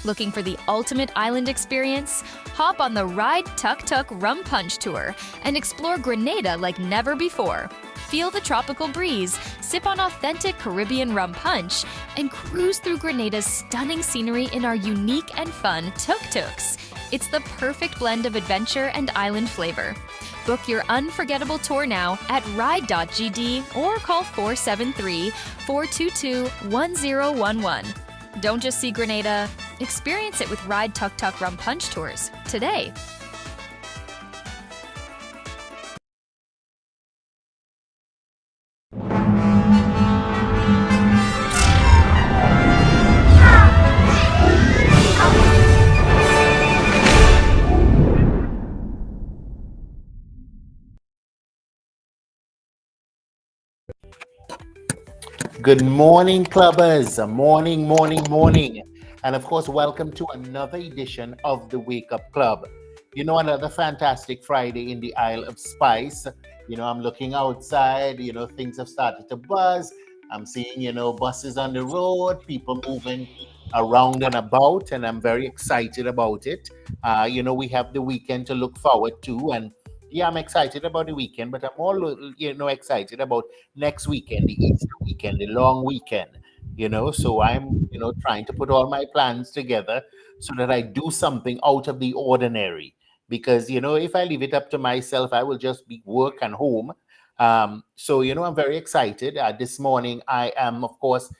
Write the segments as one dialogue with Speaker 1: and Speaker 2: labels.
Speaker 1: Looking for the ultimate island experience? Hop on the Ride Tuk Tuk Rum Punch Tour and explore Grenada like never before. Feel the tropical breeze, sip on authentic Caribbean rum punch, and cruise through Grenada's stunning scenery in our unique and fun tuk-tuks. It's the perfect blend of adventure and island flavor. Book your unforgettable tour now at ride.gd or call 473-422-1011. Don't just see Grenada, experience it with Ride Tuk Tuk Rum Punch Tours today.
Speaker 2: Good morning, clubbers. Morning, morning, morning. And of course, welcome to another edition of the Wake Up Club. You know, another fantastic Friday in the Isle of Spice. You know, I'm looking outside, things have started to buzz. I'm seeing, buses on the road, people moving around and about, and I'm very excited about it. We have the weekend to look forward to, and yeah, I'm excited about the weekend, but I'm all, excited about next weekend, the Easter weekend, the long weekend, So I'm, trying to put all my plans together so that I do something out of the ordinary. Because, if I leave it up to myself, I will just be work and home. I'm very excited. This morning, I am, of course,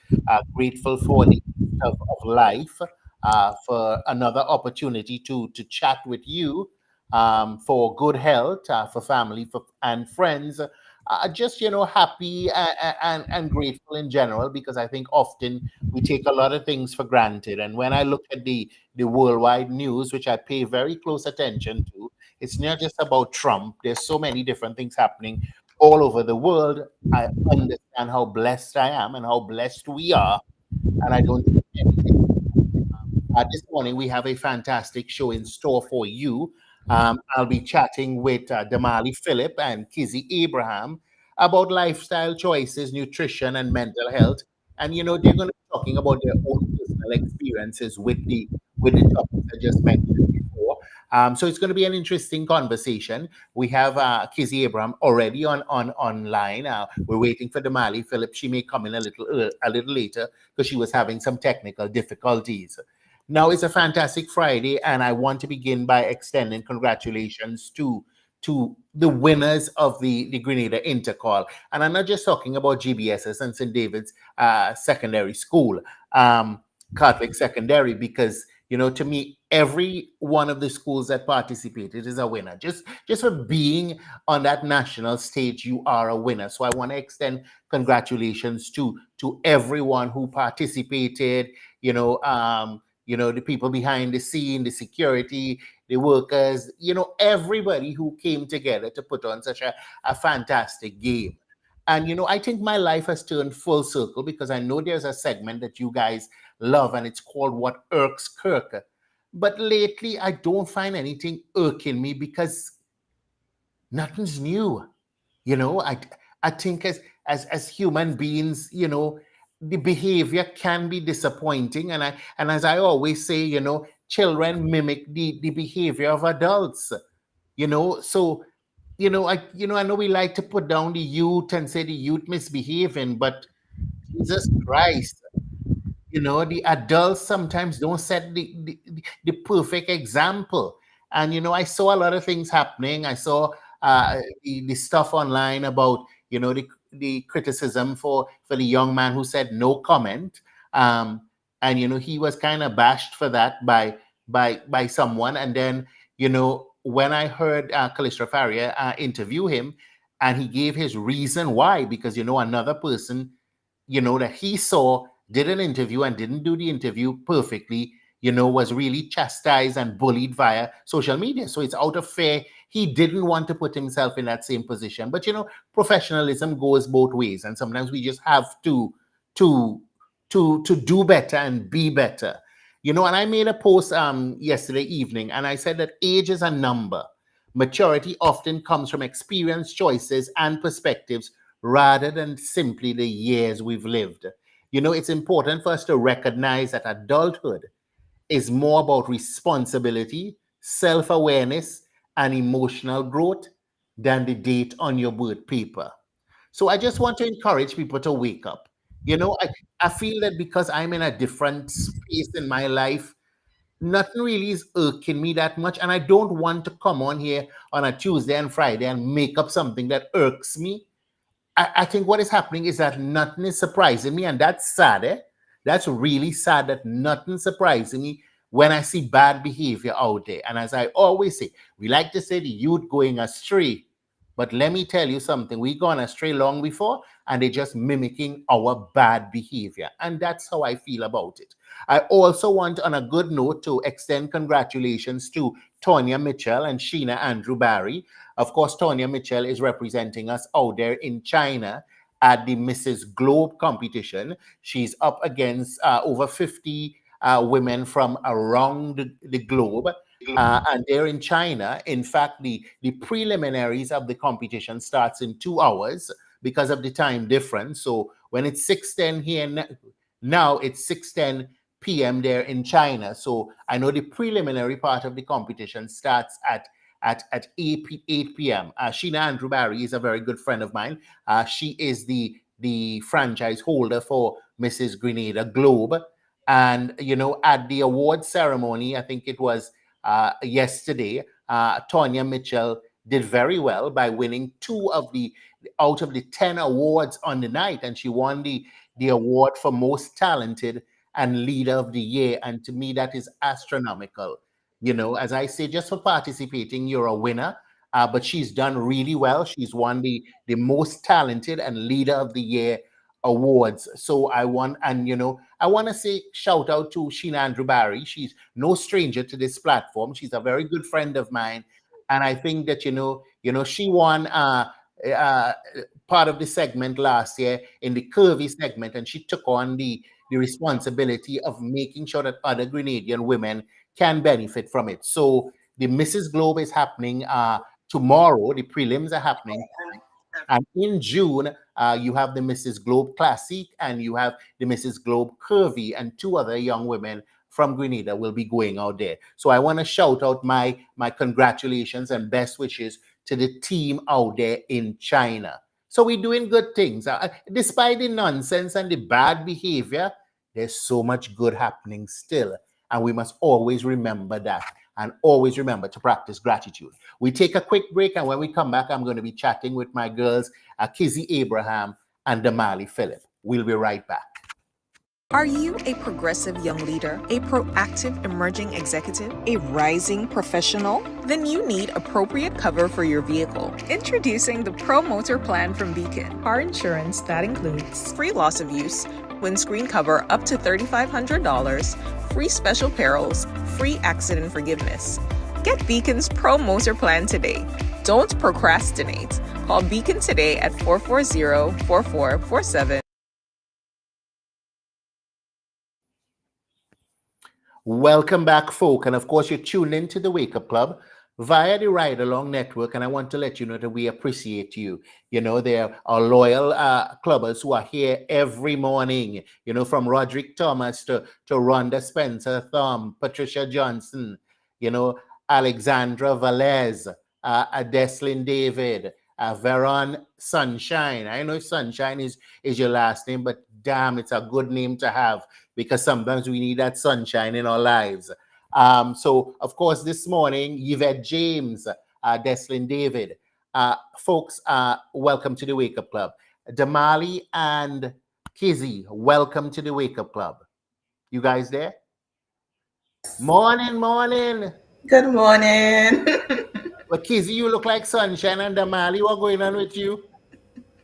Speaker 2: grateful for the gift of life, for another opportunity to chat with you, for good health, for family, and friends. Just happy and grateful in general, because I think often we take a lot of things for granted. And when I look at the worldwide news, which I pay very close attention to, it's not just about Trump. There's so many different things happening all over the world. I understand how blessed I am and how blessed we are, and I don't think anything. This morning, we have a fantastic show in store for you. I'll be chatting with Damali Phillip and Kizzy Abraham about lifestyle choices, nutrition, and mental health. And they're going to be talking about their own personal experiences with the topics I just mentioned before. So it's going to be an interesting conversation. We have Kizzy Abraham already online. We're waiting for Damali Phillip. She may come in a little later because she was having some technical difficulties. Now, it's a fantastic Friday, and I want to begin by extending congratulations to the winners of the Grenada Intercall. And I'm not just talking about GBSS and St. David's Secondary School, Catholic Secondary, because, to me, every one of the schools that participated is a winner. Just for being on that national stage, you are a winner. So I want to extend congratulations to everyone who participated, the people behind the scene, the security, the workers, everybody who came together to put on such a fantastic game. And, I think my life has turned full circle, because I know there's a segment that you guys love, and it's called What Irks Kirk. But lately, I don't find anything irking me, because nothing's new. I think as human beings, the behavior can be disappointing, and as I always say, children mimic the behavior of adults. So I know we like to put down the youth and say the youth misbehaving, but Jesus Christ, the adults sometimes don't set the perfect example. And I saw a lot of things happening. I saw the stuff online about the criticism for the young man who said no comment, and he was kind of bashed for that by someone. And then when I heard Calistro Faria interview him, and he gave his reason why, because another person that he saw did an interview and didn't do the interview perfectly, was really chastised and bullied via social media. So it's out of fear. He didn't want to put himself in that same position. But professionalism goes both ways, and sometimes we just have to do better and be better. And I made a post yesterday evening, and I said that age is a number. Maturity often comes from experience, choices, and perspectives, rather than simply the years we've lived. It's important for us to recognize that adulthood is more about responsibility, self awareness, and emotional growth than the date on your birth paper. So I just want to encourage people to wake up. I feel that because I'm in a different space in my life, nothing really is irking me that much. And I don't want to come on here on a Tuesday and Friday and make up something that irks me. I think what is happening is that nothing is surprising me, and that's sad. That's really sad that nothing surprising me when I see bad behavior out there. And as I always say, we like to say the youth going astray, but let me tell you something: we gone astray long before, and they're just mimicking our bad behavior, and that's how I feel about it. I also want, on a good note, to extend congratulations to Tonya Mitchell and Sheena Andrew Barry. Of course, Tonya Mitchell is representing us out there in China at the Mrs. Globe competition. She's up against over 50 women from around the globe. And they're in China. In fact, the preliminaries of the competition starts in 2 hours because of the time difference. So when it's 6:10 here now, it's 6:10 p.m. there in China. So I know the preliminary part of the competition starts at 8 p.m. Sheena Andrew Barry is a very good friend of mine. She is the franchise holder for Mrs. Grenada Globe. And, at the award ceremony, I think it was yesterday, Tonya Mitchell did very well by winning two of the out of the 10 awards on the night. And she won the award for most talented and leader of the year. And to me, that is astronomical. As I say, just for participating, you're a winner. But she's done really well. She's won the most talented and leader of the year awards. So I want to say shout out to Sheena Andrew Barry. She's no stranger to this platform. She's a very good friend of mine. And I think that, she won uh, part of the segment last year in the curvy segment, and she took on the responsibility of making sure that other Grenadian women can benefit from it. So the Mrs. Globe is happening tomorrow. The prelims are happening. And in June, you have the Mrs. Globe Classic and you have the Mrs. Globe Curvy, and two other young women from Grenada will be going out there. So I want to shout out my congratulations and best wishes to the team out there in China. So we're doing good things. Despite the nonsense and the bad behavior, there's so much good happening still. And we must always remember that, and always remember to practice gratitude. We take a quick break, and when we come back, I'm going to be chatting with my girls, Kizzy Abraham and Damali Phillip. We'll be right back.
Speaker 3: Are you a progressive young leader, a proactive emerging executive, a rising professional? Then you need appropriate cover for your vehicle. Introducing the Pro Motor Plan from Beacon. Car insurance that includes free loss of use, windscreen cover up to $3,500, free special perils, free accident forgiveness. Get Beacon's Pro Motor Plan today. Don't procrastinate. Call Beacon today at 440-4447.
Speaker 2: Welcome back, folk. And of course, you're tuned into the Wake Up Club via the Ride Along Network. And I want to let you know that we appreciate you. There are loyal clubbers who are here every morning, from Roderick Thomas to Rhonda Spencer Thumb, Patricia Johnson, Alexandra Valez, Adeslin David, Veron Sunshine. I know Sunshine is your last name, but damn, it's a good name to have, because sometimes we need that sunshine in our lives. So, of course, this morning, Yvette James, Deslin David. Folks, welcome to the Wake Up Club. Damali and Kizzy, welcome to the Wake Up Club. You guys there? Morning.
Speaker 4: Good morning.
Speaker 2: Well, Kizzy, you look like sunshine, and Damali, what's going on with you?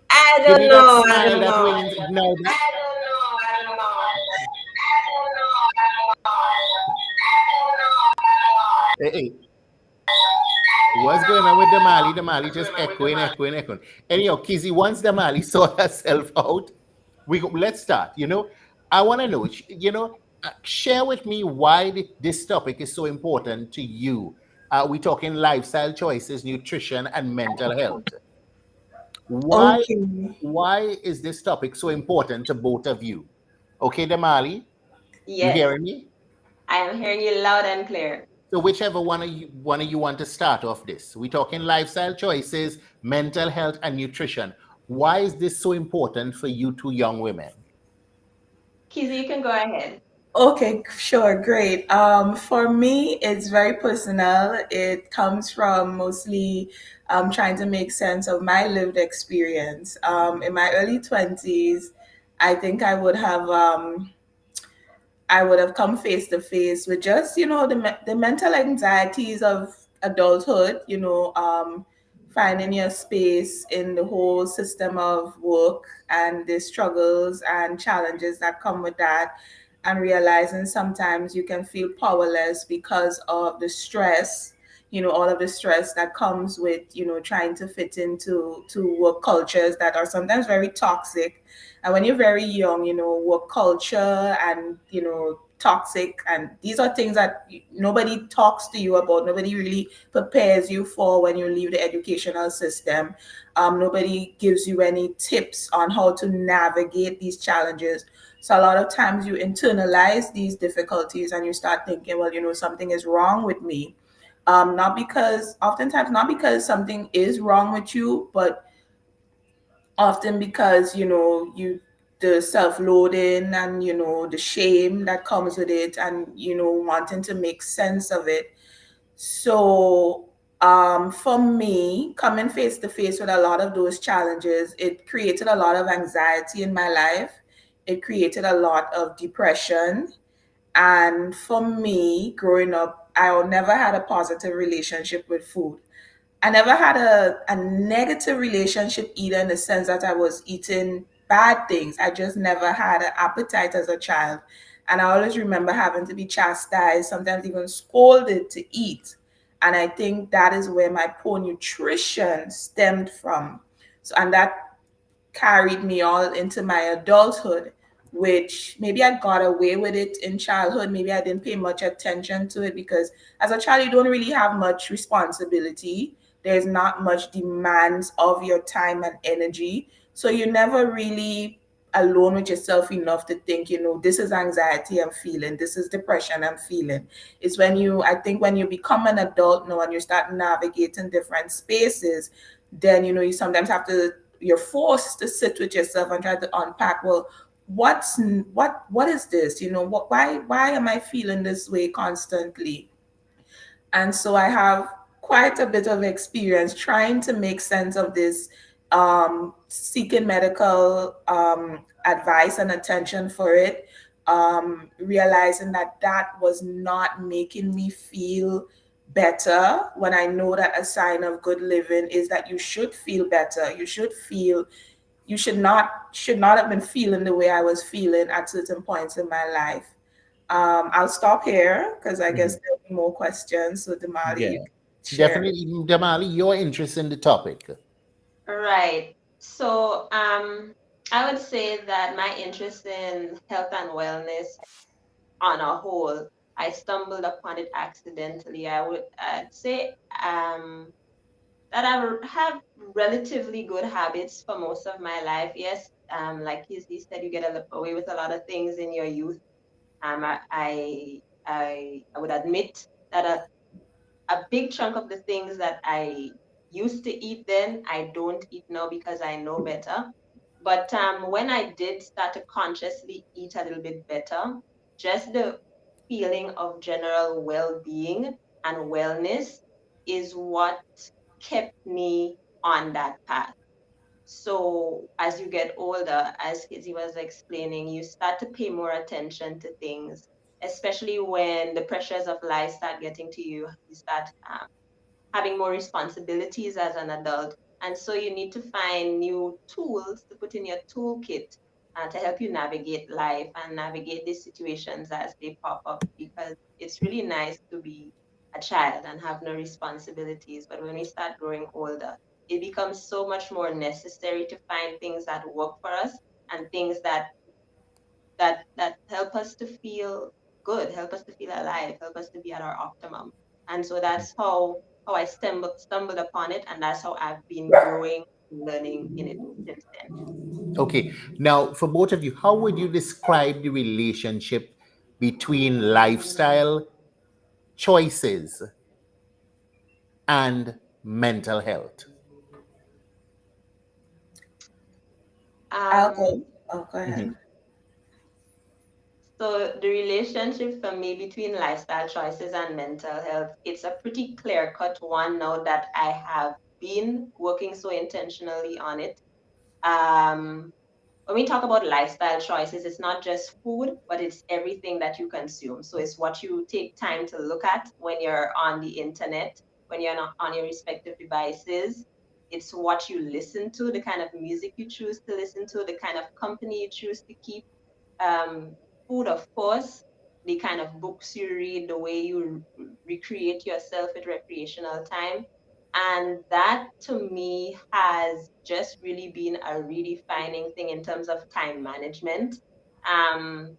Speaker 4: I
Speaker 2: Give me
Speaker 4: don't
Speaker 2: that
Speaker 4: know.
Speaker 2: smile that wins. No, hey. What's going on with Damali? Damali just echoing. Anyhow, Kizzy, once Damali sort herself out, let's start. I want to know, share with me why this topic is so important to you. We're talking lifestyle choices, nutrition, and mental health. Why is this topic so important to both of you? Okay, Damali, you
Speaker 4: Yes.
Speaker 2: hearing me?
Speaker 4: I am hearing you loud and clear.
Speaker 2: So whichever one of you want to start off this. We're talking lifestyle choices, mental health, and nutrition. Why is this so important for you two young women?
Speaker 4: Kizzy, you can go ahead.
Speaker 3: Okay, sure, great. For me, it's very personal. It comes from mostly trying to make sense of my lived experience. In my early 20s, I think I would have come face to face with just, the mental anxieties of adulthood, finding your space in the whole system of work and the struggles and challenges that come with that, and realizing sometimes you can feel powerless because of the stress, all of the stress that comes with, trying to fit into to work cultures that are sometimes very toxic. And when you're very young, work culture and, toxic, and these are things that nobody talks to you about. Nobody really prepares you for when you leave the educational system. Nobody gives you any tips on how to navigate these challenges. So a lot of times you internalize these difficulties and you start thinking, well, something is wrong with me. Oftentimes not because something is wrong with you, but often because the self-loathing and the shame that comes with it, and wanting to make sense of it. So for me, coming face to face with a lot of those challenges, it created a lot of anxiety in my life. It created a lot of depression. And for me, growing up, I never had a positive relationship with food. I never had a negative relationship either, in the sense that I was eating bad things. I just never had an appetite as a child. And I always remember having to be chastised, sometimes even scolded to eat. And I think that is where my poor nutrition stemmed from. So, and that carried me all into my adulthood, which maybe I got away with it in childhood. Maybe I didn't pay much attention to it because as a child, you don't really have much responsibility. There's not much demands of your time and energy. So you never really alone with yourself enough to think, this is anxiety I'm feeling, this is depression I'm feeling. It's when I think when you become an adult now and you start navigating different spaces, then you sometimes you're forced to sit with yourself and try to unpack, well, what is this, why am I feeling this way constantly? And so I have quite a bit of experience trying to make sense of this, seeking medical advice and attention for it, realizing that that was not making me feel better, when I know that a sign of good living is that you should feel better. You should not have been feeling the way I was feeling at certain points in my life. I'll stop here because I guess
Speaker 2: Mhm.
Speaker 3: there'll be more questions. So, Damali, you
Speaker 2: Yeah,
Speaker 3: can share.
Speaker 2: definitely, Damali, your interest in the topic.
Speaker 4: Right. So, I would say that my interest in health and wellness on a whole, I stumbled upon it accidentally. I'd say that have relatively good habits for most of my life. Yes, like you said, you get away with a lot of things in your youth. I would admit that a big chunk of the things that I used to eat then, I don't eat now because I know better. But when I did start to consciously eat a little bit better, just the feeling of general well being and wellness is what kept me on that path. So as you get older, as Kizzy was explaining, you start to pay more attention to things, especially when the pressures of life start getting to you. You start having more responsibilities as an adult. And so you need to find new tools to put in your toolkit to help you navigate life and navigate these situations as they pop up, because it's really nice to be a child and have no responsibilities. But when we start growing older, it becomes so much more necessary to find things that work for us and things that help us to feel good, help us to feel alive, help us to be at our optimum. And so that's how I stumbled upon it, and that's how I've been growing, learning in it since then.
Speaker 2: Okay, now for both of you, how would you describe the relationship between lifestyle choices and mental health?
Speaker 3: I'll
Speaker 4: Um,
Speaker 3: go. Oh, go ahead.
Speaker 2: Mhm.
Speaker 4: so the relationship for me between lifestyle choices and mental health, it's a pretty clear-cut one now that I have been working so intentionally on it. Um, when we talk about lifestyle choices, it's not just food, but it's everything that you consume. So it's what you take time to look at when you're on the internet, when you're not on your respective devices. It's what you listen to, the kind of music you choose to listen to, the kind of company you choose to keep. Um, Food, of course, the kind of books you read, the way you recreate yourself with recreational time. And that to me has just really been a redefining thing in terms of time management, um,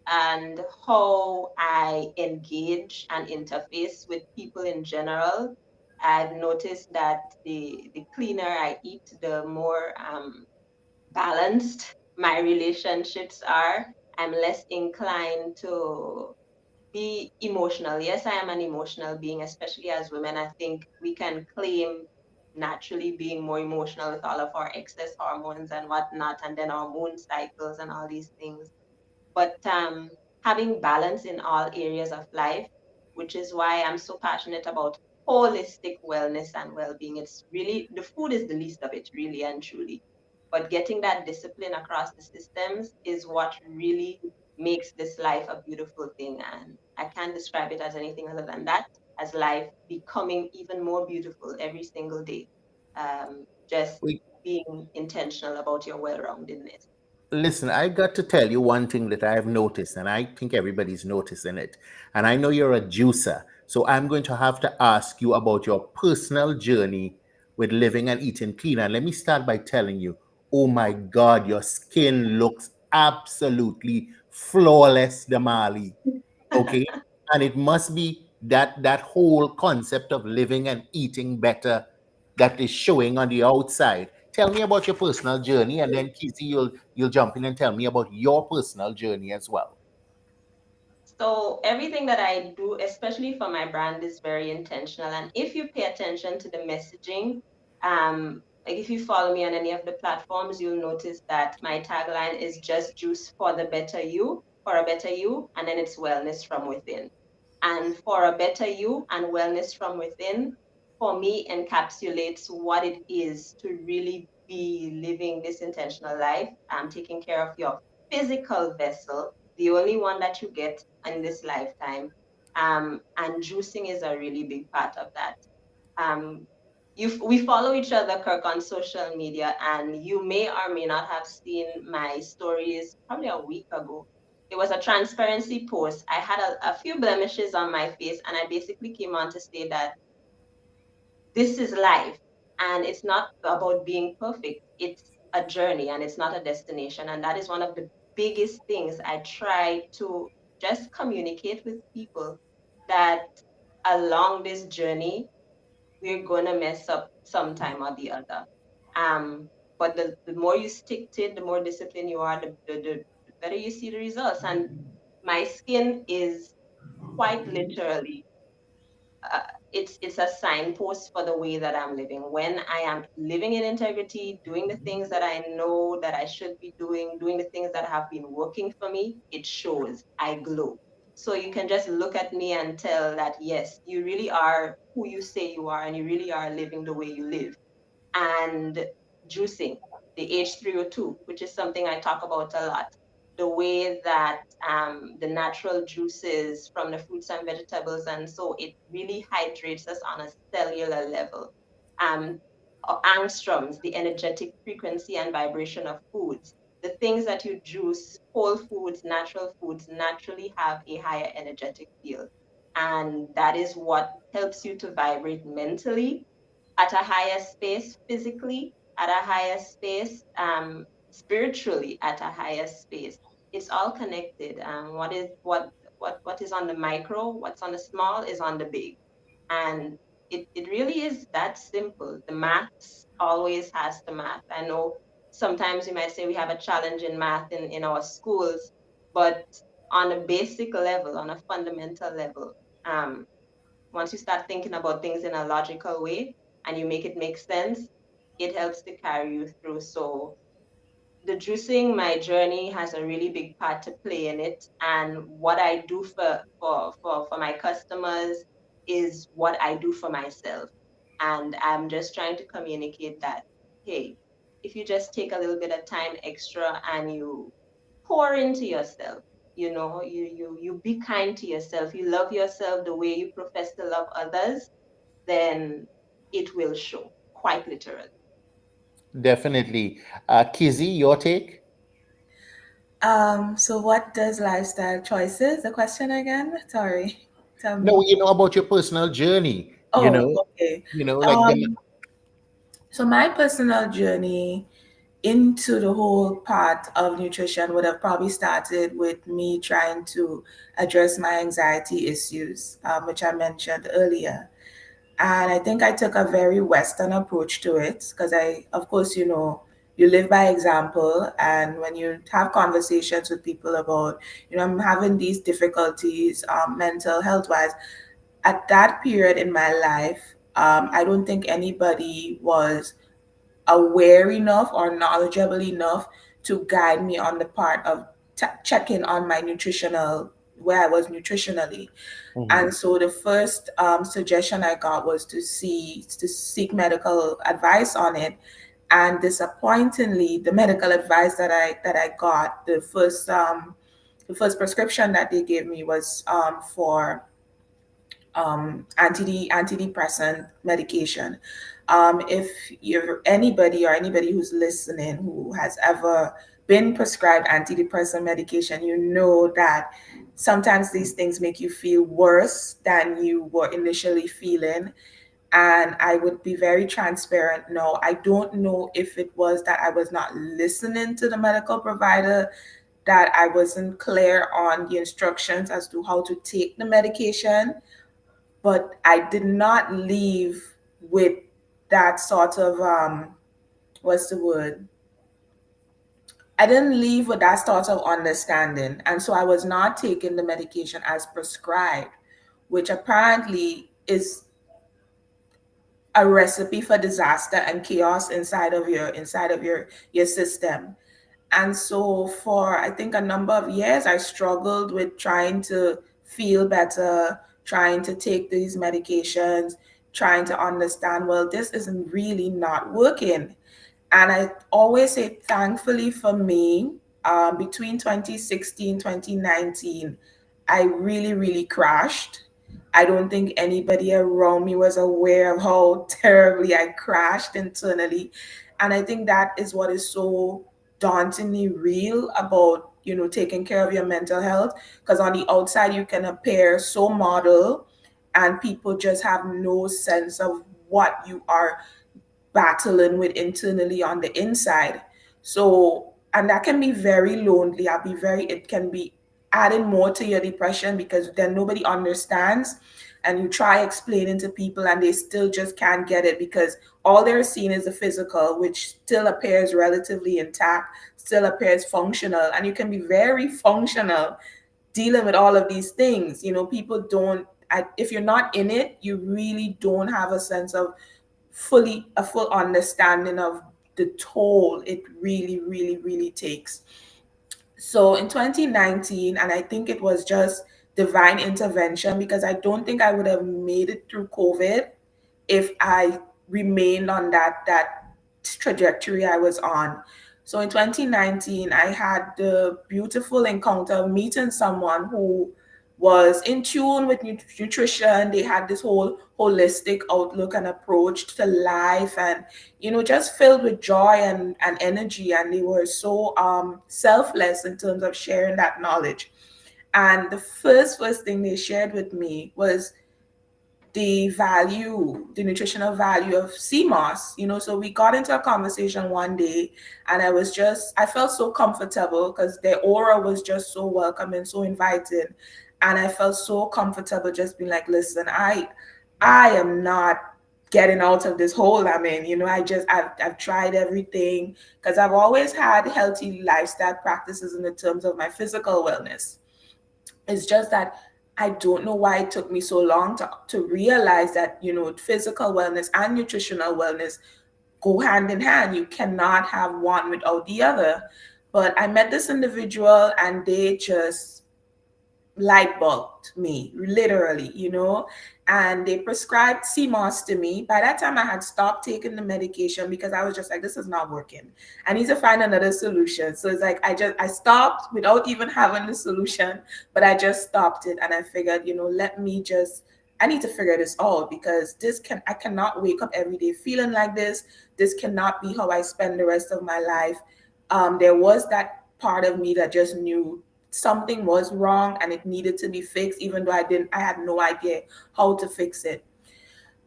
Speaker 4: and how I engage and interface with people in general. I've noticed that the cleaner I eat, the more balanced my relationships are. I'm less inclined to be emotional. Yes, I am an emotional being, especially as women. I think we can claim naturally being more emotional with all of our excess hormones and whatnot, and then our moon cycles and all these things. But having balance in all areas of life, which is why I'm so passionate about holistic wellness and well-being. It's really, the food is the least of it, really and truly. But getting that discipline across the systems is what really makes this life a beautiful thing. And I can't describe it as anything other than that, as life becoming even more beautiful every single day. Just being intentional about your well-roundedness.
Speaker 2: Listen, I got to tell you one thing that I've noticed, and I think everybody's noticing it. And I know you're a juicer, so I'm going to have to ask you about your personal journey with living and eating clean. And let me start by telling you, oh my God, your skin looks absolutely flawless, Damali. Okay, and it must be that whole concept of living and eating better that is showing on the outside. Tell me about your personal journey, and then Kizzy, you'll jump in and tell me about your personal journey as well.
Speaker 4: So everything that I do, especially for my brand, is very intentional. And if you pay attention to the messaging, like if you follow me on any of the platforms, you'll notice that my tagline is just juice for the better you, for a better you, and then it's wellness from within. And for a better you and wellness from within, for me, encapsulates what it is to really be living this intentional life, taking care of your physical vessel, the only one that you get in this lifetime. And juicing is a really big part of that. Um, we follow each other, Kirk, on social media, and you may or may not have seen my stories probably a week ago. It was a transparency post. I had a few blemishes on my face, and I basically came on to say that this is life, and it's not about being perfect. It's a journey, and it's not a destination. And that is one of the biggest things I try to just communicate with people, that along this journey, we're gonna mess up sometime or the other. But the more you stick to it, the more disciplined you are, the better you see the results. And my skin is quite literally, uh, it's a signpost for the way that I'm living. When I am living in integrity, doing the things that I know that I should be doing the things that have been working for me, it shows. I glow. So you can just look at me and tell that yes, you really are who you say you are, and you really are living the way you live. And juicing, the H3O2, which is something I talk about a lot. The way that the natural juices from the fruits and vegetables, and so it really hydrates us on a cellular level. Um, Angstroms, the energetic frequency and vibration of foods. The things that you juice, whole foods, natural foods, naturally have a higher energetic field. And that is what helps you to vibrate mentally at a higher space physically, at a higher space spiritually, at a higher space. It's all connected. What is on the micro, what's on the small is on the big. And it really is that simple. The maths always has the math. I know sometimes we might say we have a challenge in math in our schools, but on a basic level, on a fundamental level, um, once you start thinking about things in a logical way and you make it make sense, it helps to carry you through. So the juicing, my journey has a really big part to play in it. And what I do for my customers is what I do for myself. And I'm just trying to communicate that, hey, if you just take a little bit of time extra and you pour into yourself, you be kind to yourself, you love yourself the way you profess to love others, then it will show, quite literally.
Speaker 2: Definitely. Kizzy, your take?
Speaker 5: So what does lifestyle choices? The question again? Sorry. Tell
Speaker 2: No,
Speaker 5: me.
Speaker 2: about your personal journey,
Speaker 5: Oh, okay.
Speaker 2: like the.
Speaker 5: Um, so my personal journey into the whole part of nutrition would have probably started with me trying to address my anxiety issues, which I mentioned earlier. And I think I took a very Western approach to it because of course, you live by example. And when you have conversations with people about, I'm having these difficulties, mental health wise, at that period in my life, I don't think anybody was aware enough or knowledgeable enough to guide me on the part of checking on my nutritional, where I was nutritionally.
Speaker 2: Mhm.
Speaker 5: And so the first suggestion I got was to seek medical advice on it. And disappointingly, the medical advice that I got, the first prescription that they gave me was for antidepressant medication. If you're anybody who's listening who has ever been prescribed antidepressant medication, you know that sometimes these things make you feel worse than you were initially feeling. And I would be very transparent. No, I don't know if it was that I was not listening to the medical provider, that I wasn't clear on the instructions as to how to take the medication, but I did not leave with that sort of what's the word? I didn't leave with that sort of understanding, and so I was not taking the medication as prescribed, which apparently is a recipe for disaster and chaos inside of your system. And so for I think a number of years, I struggled with trying to feel better, trying to take these medications, trying to understand, well, this isn't really not working. And I always say, thankfully for me, between 2016, 2019, I really, really crashed. I don't think anybody around me was aware of how terribly I crashed internally. And I think that is what is so dauntingly real about, taking care of your mental health. Because on the outside, you can appear so model, and people just have no sense of what you are battling with internally on the inside. So, and that can be very lonely. It can be adding more to your depression because then nobody understands. And you try explaining to people and they still just can't get it because all they're seeing is the physical, which still appears relatively intact, still appears functional. And you can be very functional dealing with all of these things. People don't, if you're not in it, you really don't have a sense of a full understanding of the toll it really, really, really takes. So in 2019, and I think it was just divine intervention because I don't think I would have made it through COVID if I remained on that trajectory I was on. So in 2019, I had the beautiful encounter of meeting someone who was in tune with nutrition. They had this whole holistic outlook and approach to life, and just filled with joy and energy. And they were so selfless in terms of sharing that knowledge. And the first thing they shared with me was the nutritional value of sea moss. So we got into a conversation one day, and I felt so comfortable because their aura was just so welcoming, so inviting. And I felt so comfortable just being like, listen, I am not getting out of this hole I'm in. I've tried everything because I've always had healthy lifestyle practices in the terms of my physical wellness. It's just that I don't know why it took me so long to realize that, physical wellness and nutritional wellness go hand in hand. You cannot have one without the other. But I met this individual and they just light bulbed me, literally, and they prescribed CMOS to me. By that time, I had stopped taking the medication because I was just like, this is not working. I need to find another solution. So it's like I stopped without even having the solution, but I just stopped it and I figured, I need to figure this out because I cannot wake up every day feeling like this. This cannot be how I spend the rest of my life. There was that part of me that just knew something was wrong and it needed to be fixed, even though I had no idea how to fix it.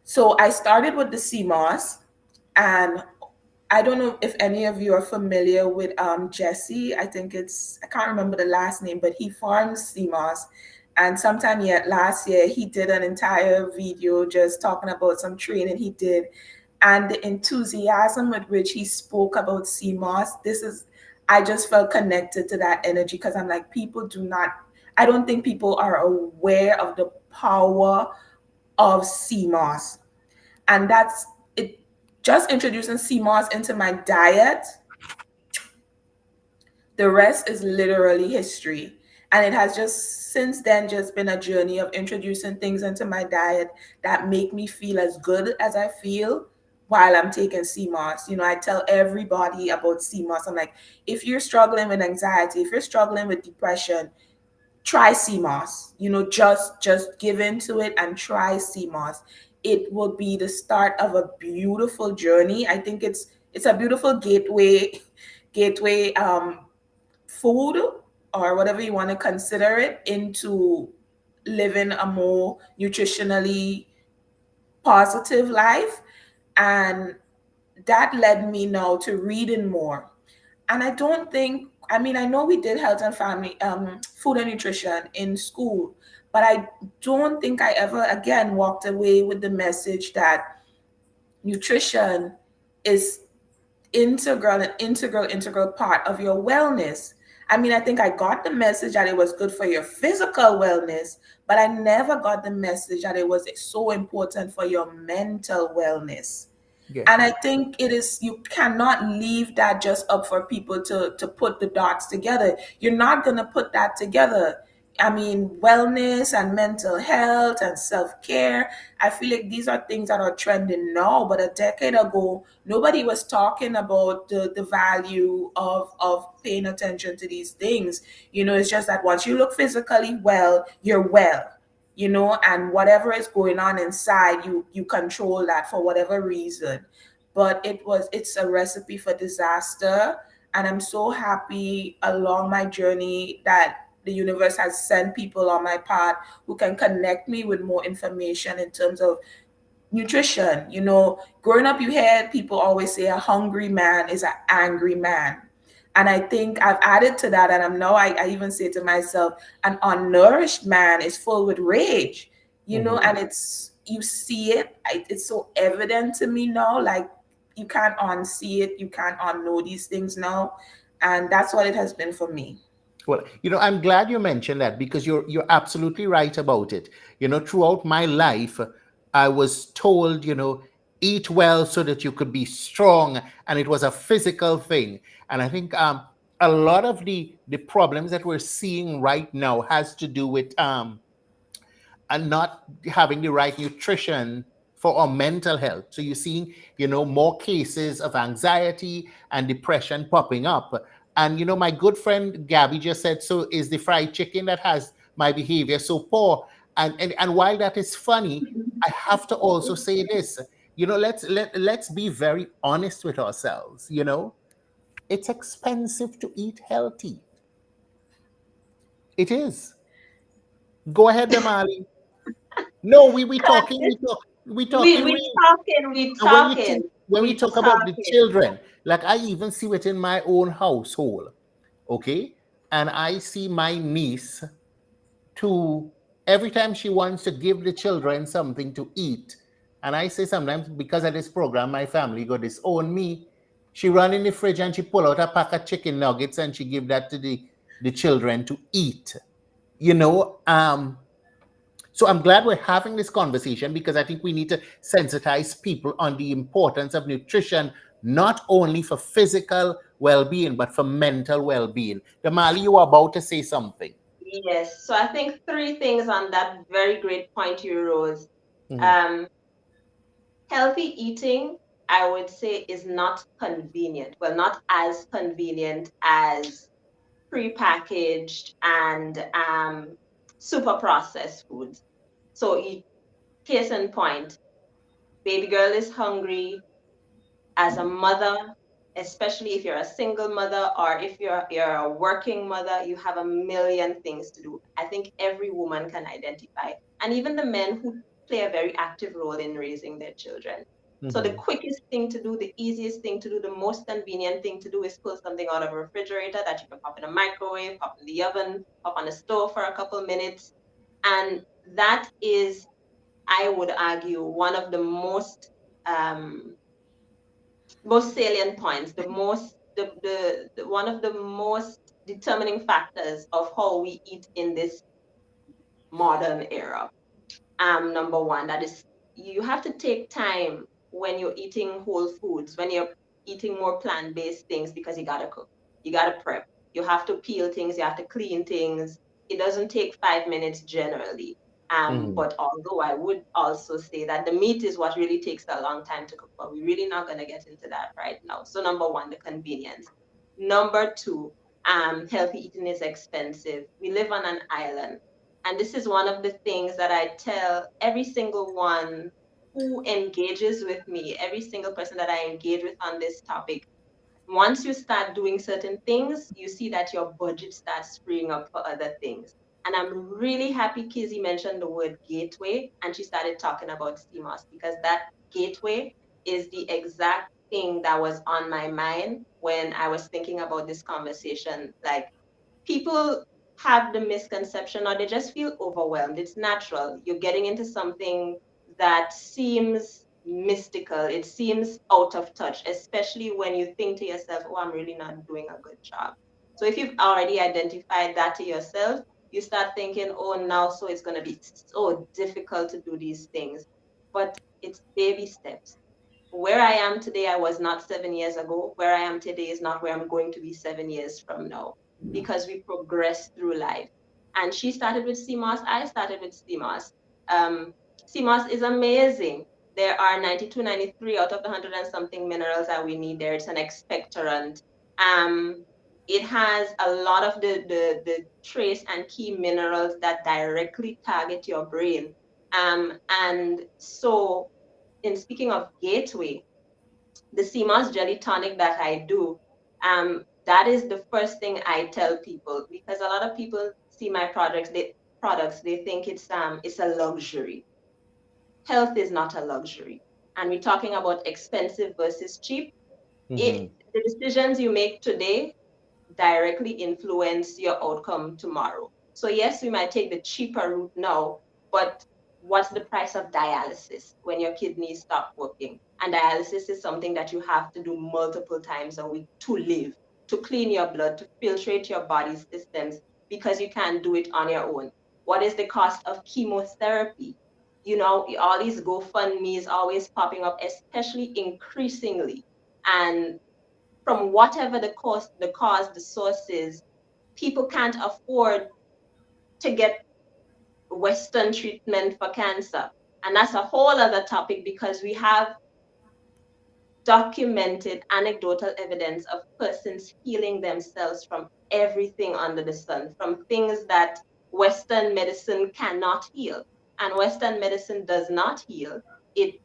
Speaker 5: So I started with the CMOS, and I don't know if any of you are familiar with Jesse. I can't remember the last name, but he farms CMOS. And sometime yet last year, he did an entire video just talking about some training he did. And the enthusiasm with which he spoke about CMOS, I just felt connected to that energy because I'm like, I don't think people are aware of the power of CMOS. And that's it. Just introducing CMOS into my diet, the rest is literally history. And it has just since then just been a journey of introducing things into my diet that make me feel as good as I feel while I'm taking CMOS. I tell everybody about CMOS. I'm like, if you're struggling with anxiety, if you're struggling with depression, try CMOS. Just give into it and try CMOS. It will be the start of a beautiful journey. I think it's a beautiful gateway food, or whatever you want to consider it, into living a more nutritionally positive life. And that led me now to reading more. And I know we did health and family, food and nutrition in school, but I don't think I ever again walked away with the message that nutrition is integral part of your wellness. I think I got the message that it was good for your physical wellness, but I never got the message that it was so important for your mental wellness.
Speaker 2: Yeah.
Speaker 5: And I think you cannot leave that just up for people to put the dots together. You're not going to put that together. Wellness and mental health and self-care, I feel like these are things that are trending now, but a decade ago, nobody was talking about the value of paying attention to these things. It's just that once you look physically well, you're well, and whatever is going on inside, you control that for whatever reason. But it's a recipe for disaster. And I'm so happy along my journey that the universe has sent people on my path who can connect me with more information in terms of nutrition. Growing up, you hear people always say a hungry man is an angry man. And I think I've added to that. And I even say to myself, an unnourished man is full with rage, and you see it. It's so evident to me now. Like, you can't unsee it. You can't unknow these things now. And that's what it has been for me.
Speaker 2: Well, I'm glad you mentioned that because you're absolutely right about it. Throughout my life, I was told, eat well so that you could be strong, and it was a physical thing. And I think a lot of the problems that we're seeing right now has to do with and not having the right nutrition for our mental health. So you're seeing, more cases of anxiety and depression popping up. And, my good friend Gabby just said, so is the fried chicken that has my behavior so poor. And while that is funny, I have to also say this, let's be very honest with ourselves. It's expensive to eat healthy. It is. Go ahead, Damali. No, we talking, we talking
Speaker 4: We
Speaker 2: real.
Speaker 4: talking, we
Speaker 2: And
Speaker 4: talking,
Speaker 2: when we
Speaker 4: we
Speaker 2: talk about the
Speaker 4: talking.
Speaker 2: children, like I even see it in my own household, okay? And I see my niece to every time she wants to give the children something to eat, and I say sometimes because of this program, my family got disown me. She run in the fridge and she pull out a pack of chicken nuggets and she give that to the children to eat. you know, so I'm glad we're having this conversation because I think we need to sensitize people on the importance of nutrition, not only for physical well-being, but for mental well-being. Damali, you were about to say something.
Speaker 4: Yes. So I think three things on that very great point you rose.
Speaker 2: Mhm.
Speaker 4: Um, Healthy eating, I would say, is not convenient. Well, not as convenient as prepackaged and super processed foods. So, case in point, baby girl is hungry. As a mother, especially if you're a single mother or if you're a working mother, you have a million things to do. I think every woman can identify, and even the men who play a very active role in raising their children. So the
Speaker 2: Mhm.
Speaker 4: quickest thing to do, the easiest thing to do, the most convenient thing to do is pull something out of a refrigerator that you can pop in a microwave, pop in the oven, pop on the stove for a couple minutes. And that is, I would argue, one of the um, most salient points, the one of the most determining factors of how we eat in this modern era. Number one, that is, you have to take time when you're eating whole foods, when you're eating more plant-based things, because you gotta cook, you gotta prep, you have to peel things, you have to clean things. It doesn't take 5 minutes generally.
Speaker 2: Mhm.
Speaker 4: But although I would also say that the meat is what really takes a long time to cook, but we're really not gonna get into that right now. So number one, the convenience. Number two, healthy eating is expensive. We live on an island. And this is one of the things that I tell every single one who engages with me, every single person that I engage with on this topic. Once you start doing certain things, you see that your budget starts freeing up for other things. And I'm really happy Kizzy mentioned the word gateway and she started talking about CMOS, because that gateway is the exact thing that was on my mind when I was thinking about this conversation. Like, people have the misconception or they just feel overwhelmed. It's natural. You're getting into something that seems mystical. It seems out of touch, especially when you think to yourself, oh, I'm really not doing a good job. So if you've already identified that to yourself, you start thinking, oh, now so it's going to be so difficult to do these things. But it's baby steps. Where I am today, I was not 7 years ago. Where I am today is not where I'm going to be 7 years from now, because we progress through life. And she started with CMOS, I started with CMOS. Um, CMOS is amazing. There are 92, 93 out of the 100 and something minerals that we need there. It's an expectorant. Um, it has a lot of the trace and key minerals that directly target your brain. And so, in speaking of gateway, the CMOS jelly tonic that I do, that is the first thing I tell people, because a lot of people see my products, they think it's a luxury. Health is not a luxury. And we're talking about expensive versus cheap.
Speaker 2: Mhm.
Speaker 4: The decisions you make today directly influence your outcome tomorrow. So yes, we might take the cheaper route now, but what's the price of dialysis when your kidneys stop working? And dialysis is something that you have to do multiple times a week to live, to clean your blood, to filtrate your body's systems, because you can't do it on your own. What is the cost of chemotherapy? All these GoFundMe's always popping up, especially increasingly. And from whatever the source is, people can't afford to get Western treatment for cancer. And that's a whole other topic, because we have documented anecdotal evidence of persons healing themselves from everything under the sun, from things that Western medicine cannot heal. And Western medicine does not heal. It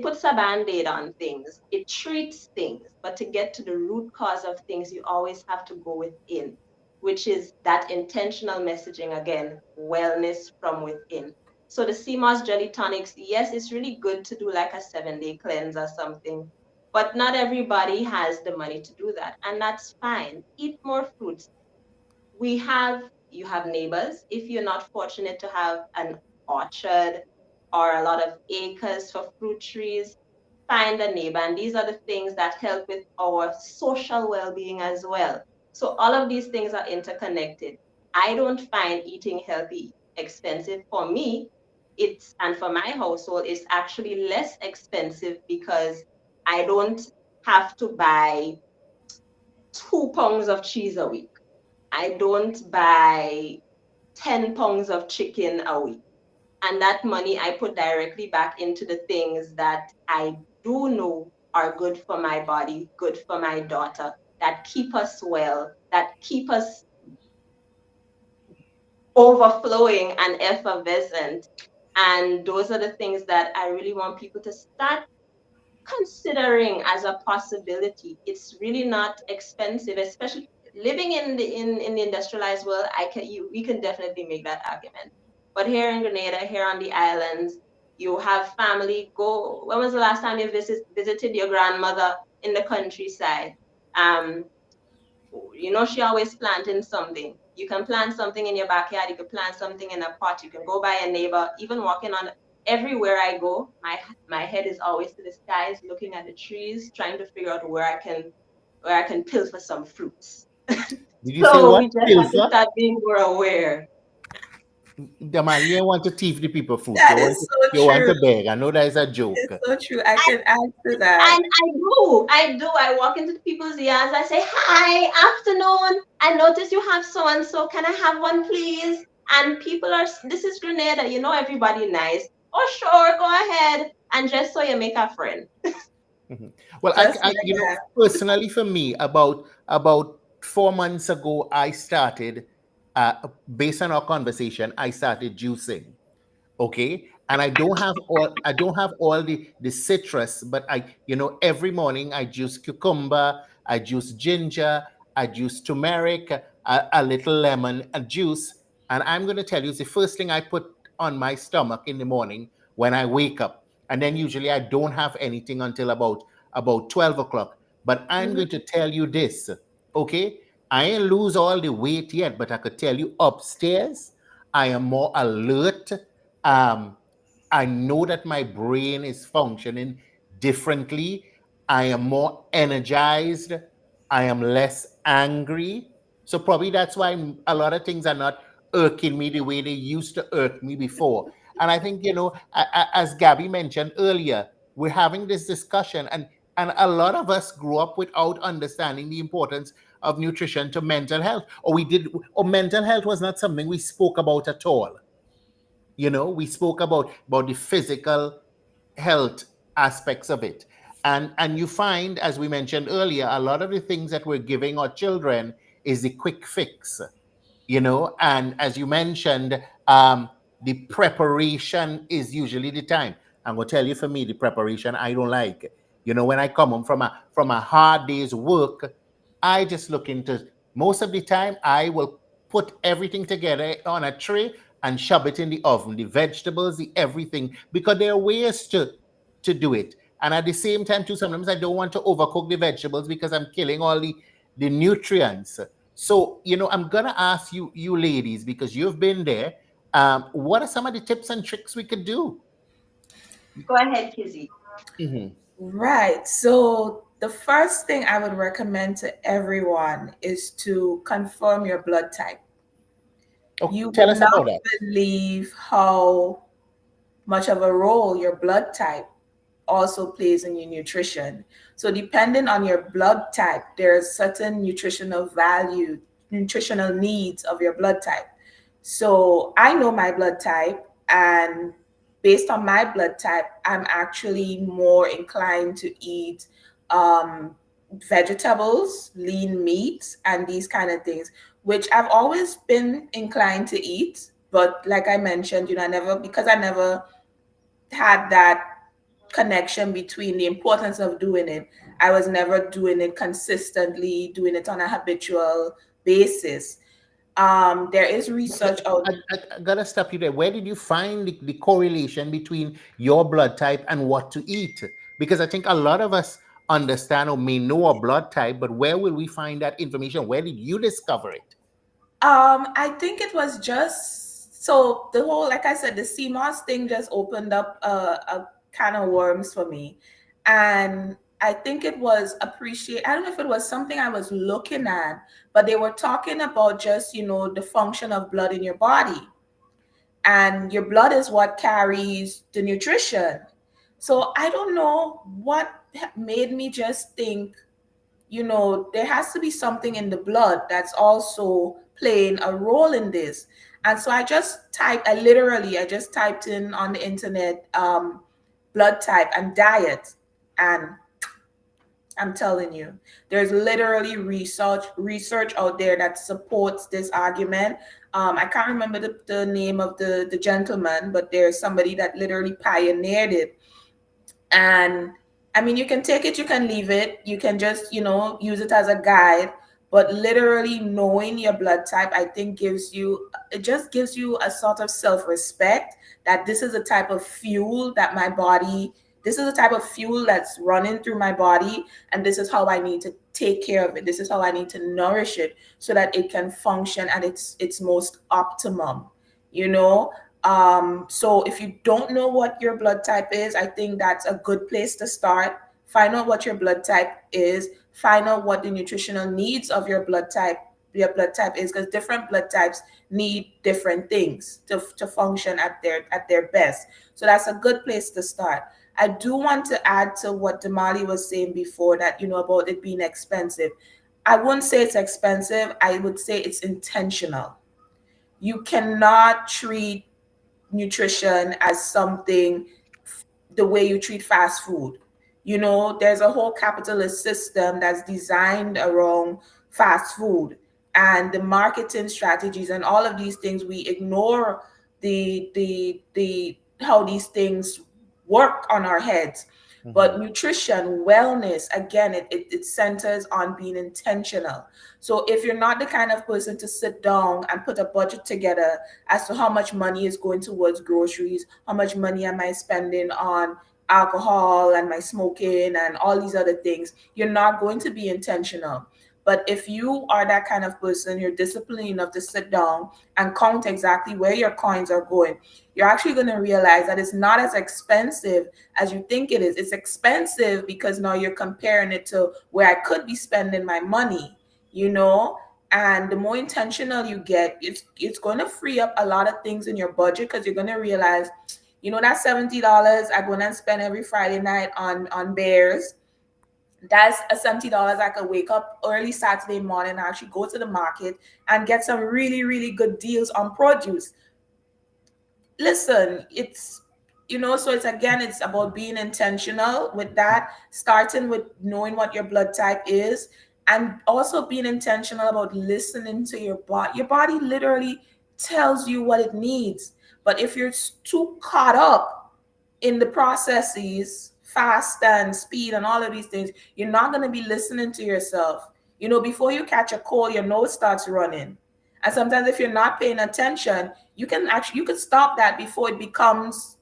Speaker 4: puts a band-aid on things, it treats things, but to get to the root cause of things, you always have to go within, which is that intentional messaging again, wellness from within. So the CMOS jelly tonics, yes, it's really good to do like a 7-day cleanse or something, but not everybody has the money to do that, and that's fine. Eat more fruits. You have neighbors. If you're not fortunate to have an orchard or a lot of acres for fruit trees, find a neighbor. And these are the things that help with our social well-being as well. So all of these things are interconnected. I don't find eating healthy expensive. For me, and for my household, it's actually less expensive because I don't have to buy 2 pounds of cheese a week. I don't buy 10 pounds of chicken a week. And that money I put directly back into the things that I do know are good for my body, good for my daughter, that keep us well, that keep us overflowing and effervescent. And those are the things that I really want people to start considering as a possibility. It's really not expensive, especially living in the industrialized world. We can definitely make that argument. But here in Grenada, here on the islands, you have family. Go. When was the last time you visited your grandmother in the countryside? Um, she always planting something. You can plant something in your backyard. You can plant something in a pot. You can go by a neighbor. Even walking on everywhere I go, my head is always to the skies, looking at the trees, trying to figure out where I can pilfer some fruits.
Speaker 2: Did you say
Speaker 4: So
Speaker 2: what?
Speaker 4: we just have to
Speaker 2: Pilfer?
Speaker 4: start being more aware.
Speaker 2: The man, you ain't want to thief the people fruit.
Speaker 5: That is so
Speaker 2: You want
Speaker 5: true.
Speaker 2: to beg. I know that is a joke.
Speaker 5: It's so true. I can add to that.
Speaker 4: And I do. I walk into the people's yards. I say, "Hi, afternoon. I notice you have so and so. Can I have one, please?" And people are, "This is Grenada. Everybody nice. Oh, sure, go ahead." And just so you make a friend.
Speaker 2: Mhm. Well,
Speaker 5: Just like that.
Speaker 2: personally for me, about 4 months ago, I started, based on our conversation, I started juicing. Okay, and I don't have all the citrus, but every morning I juice cucumber, I juice ginger, I juice turmeric, a little lemon, a juice. And I'm going to tell you, it's the first thing I put on my stomach in the morning when I wake up. And then usually I don't have anything until about 12 o'clock. But I'm
Speaker 5: Mhm.
Speaker 2: going to tell you this. Okay, I ain't lose all the weight yet, but I could tell you upstairs I am more alert. um, I know that my brain is functioning differently. I am more energized. I am less angry. So probably that's why a lot of things are not irking me the way they used to irk me before. And I think, as Gabby mentioned earlier, we're having this discussion, and a lot of us grew up without understanding the importance of nutrition to mental health, or mental health was not something we spoke about at all. We spoke about the physical health aspects of it. And you find, as we mentioned earlier, a lot of the things that we're giving our children is the quick fix. And as you mentioned, the preparation is usually the time. I'm going to tell you, for me, the preparation I don't like. When I come home from a hard day's work, I just look into, most of the time I will put everything together on a tray and shove it in the oven, the vegetables, the everything, because there are ways to do it. And at the same time too, sometimes I don't want to overcook the vegetables because I'm killing all the nutrients. So, I'm gonna ask you ladies, because you've been there. What are some of the tips and tricks we could do?
Speaker 4: Go ahead, Kizzy.
Speaker 2: Mhm.
Speaker 5: Right. So the first thing I would recommend to everyone is to confirm your blood type.
Speaker 2: Oh,
Speaker 5: You
Speaker 2: tell
Speaker 5: would
Speaker 2: us
Speaker 5: not
Speaker 2: about that.
Speaker 5: believe how much of a role your blood type also plays in your nutrition. So depending on your blood type, there are certain nutritional needs of your blood type. So I know my blood type, and based on my blood type, I'm actually more inclined to eat um, vegetables, lean meats, and these kind of things, which I've always been inclined to eat. But like I mentioned, I never had that connection between the importance of doing it. I was never doing it consistently, doing it on a habitual basis. There is research out.
Speaker 2: I gotta stop you there. Where did you find the correlation between your blood type and what to eat? Because I think a lot of us understand or may know a blood type, but where will we find that information? Where did you discover it?
Speaker 5: I think it was just so the whole, like I said, the CMOS thing just opened up a can of worms for me. And I think it was appreciate. I don't know if it was something I was looking at, but they were talking about just, the function of blood in your body. And your blood is what carries the nutrition. So I don't know what made me just think, there has to be something in the blood that's also playing a role in this. And so I just typed in on the internet, blood type and diet. And I'm telling you, there's literally research out there that supports this argument. I can't remember the name of the gentleman, but there's somebody that literally pioneered it. And I mean, you can take it, you can leave it, you can just, use it as a guide. But literally knowing your blood type, I think gives you a sort of self-respect that this is the type of fuel that's running through my body, and this is how I need to take care of it. This is how I need to nourish it so that it can function at its most optimum, you know? So if you don't know what your blood type is, I think that's a good place to start. Find out what your blood type is, find out what the nutritional needs of your blood type is, because different blood types need different things to function at their best. So that's a good place to start. I do want to add to what Damali was saying before, that about it being expensive. I wouldn't say it's expensive, I would say it's intentional. You cannot treat nutrition as something the way you treat fast food. There's a whole capitalist system that's designed around fast food, and the marketing strategies and all of these things. We ignore the how these things work on our heads. But
Speaker 2: Mhm.
Speaker 5: nutrition, wellness, again, it centers on being intentional. So if you're not the kind of person to sit down and put a budget together as to how much money is going towards groceries, how much money am I spending on alcohol and my smoking and all these other things, you're not going to be intentional. But if you are that kind of person, you're disciplined enough to sit down and count exactly where your coins are going, you're actually going to realize that it's not as expensive as you think it is. It's expensive because now you're comparing it to where I could be spending my money, you know? And the more intentional you get, it's going to free up a lot of things in your budget, because you're going to realize, that $70 I'm going to spend every Friday night on bears. That's a $70 I could wake up early Saturday morning and actually go to the market and get some really, really good deals on produce. Listen, so it's about being intentional with that, starting with knowing what your blood type is, and also being intentional about listening to your body. Your body literally tells you what it needs. But if you're too caught up in the processes, fast and speed and all of these things, you're not going to be listening to yourself. Before you catch a cold, your nose starts running. And sometimes if you're not paying attention, you can stop that before it becomes,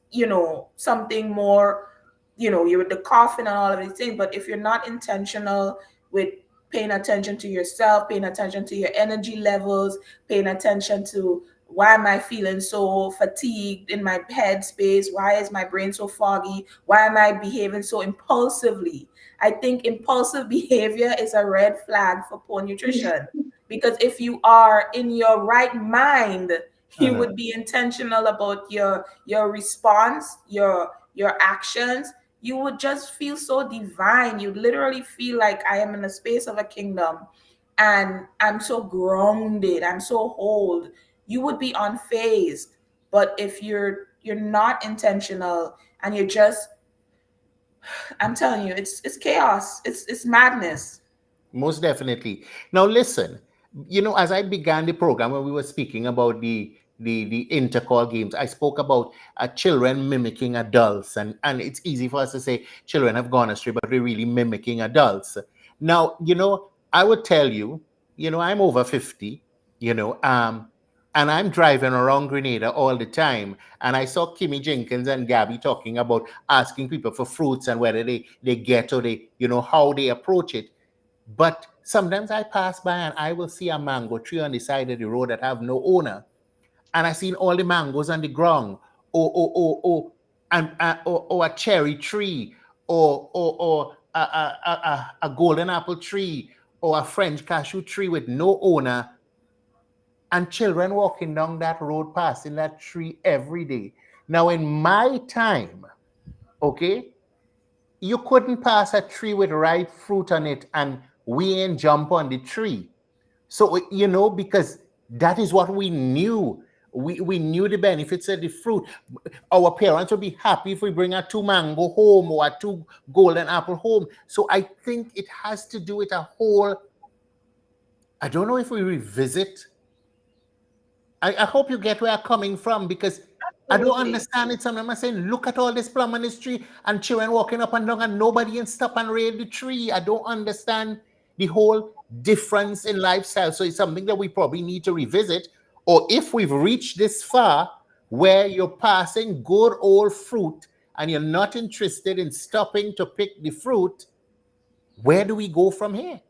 Speaker 5: something more, you're with the coughing and all of these things. But if you're not intentional with paying attention to yourself, paying attention to your energy levels, paying attention to, why am I feeling so fatigued in my head space? Why is my brain so foggy? Why am I behaving so impulsively? I think impulsive behavior is a red flag for poor nutrition. Because if you are in your right mind, you
Speaker 2: Uh-huh.
Speaker 5: would be intentional about your response, your actions. You would just feel so divine. You literally feel like, I am in the space of a kingdom and I'm so grounded, I'm so whole. You would be unfazed. But if you're not intentional and you're just, I'm telling you, it's chaos. It's madness.
Speaker 2: Most definitely. Now, listen, as I began the program, when we were speaking about the intercall games, I spoke about children mimicking adults, and it's easy for us to say children have gone astray, but we're really mimicking adults. Now, I would tell you, I'm over 50, you know, um, and I'm driving around Grenada all the time, and I saw Kimmy Jenkins and Gabby talking about asking people for fruits and whether they get, or how they approach it. But sometimes I pass by and I will see a mango tree on the side of the road that have no owner, and I seen all the mangoes on the ground, or a cherry tree, or a golden apple tree or a French cashew tree with no owner, and children walking down that road passing that tree every day. Now, in my time, okay, you couldn't pass a tree with ripe fruit on it and we ain't jump on the tree. So, because that is what we knew. We knew the benefits of the fruit. Our parents would be happy if we bring a 2 mango home or a 2 golden apple home. So I think it has to do with a whole, I don't know if we revisit. I hope you get where I'm coming from, because I don't
Speaker 4: Absolutely.
Speaker 2: understand it. Sometimes I'm saying, look at all this plum on this tree and children walking up and down and nobody can stop and raid the tree. I don't understand the whole difference in lifestyle. So it's something that we probably need to revisit. Or if we've reached this far where you're passing good old fruit and you're not interested in stopping to pick the fruit, where do we go from here?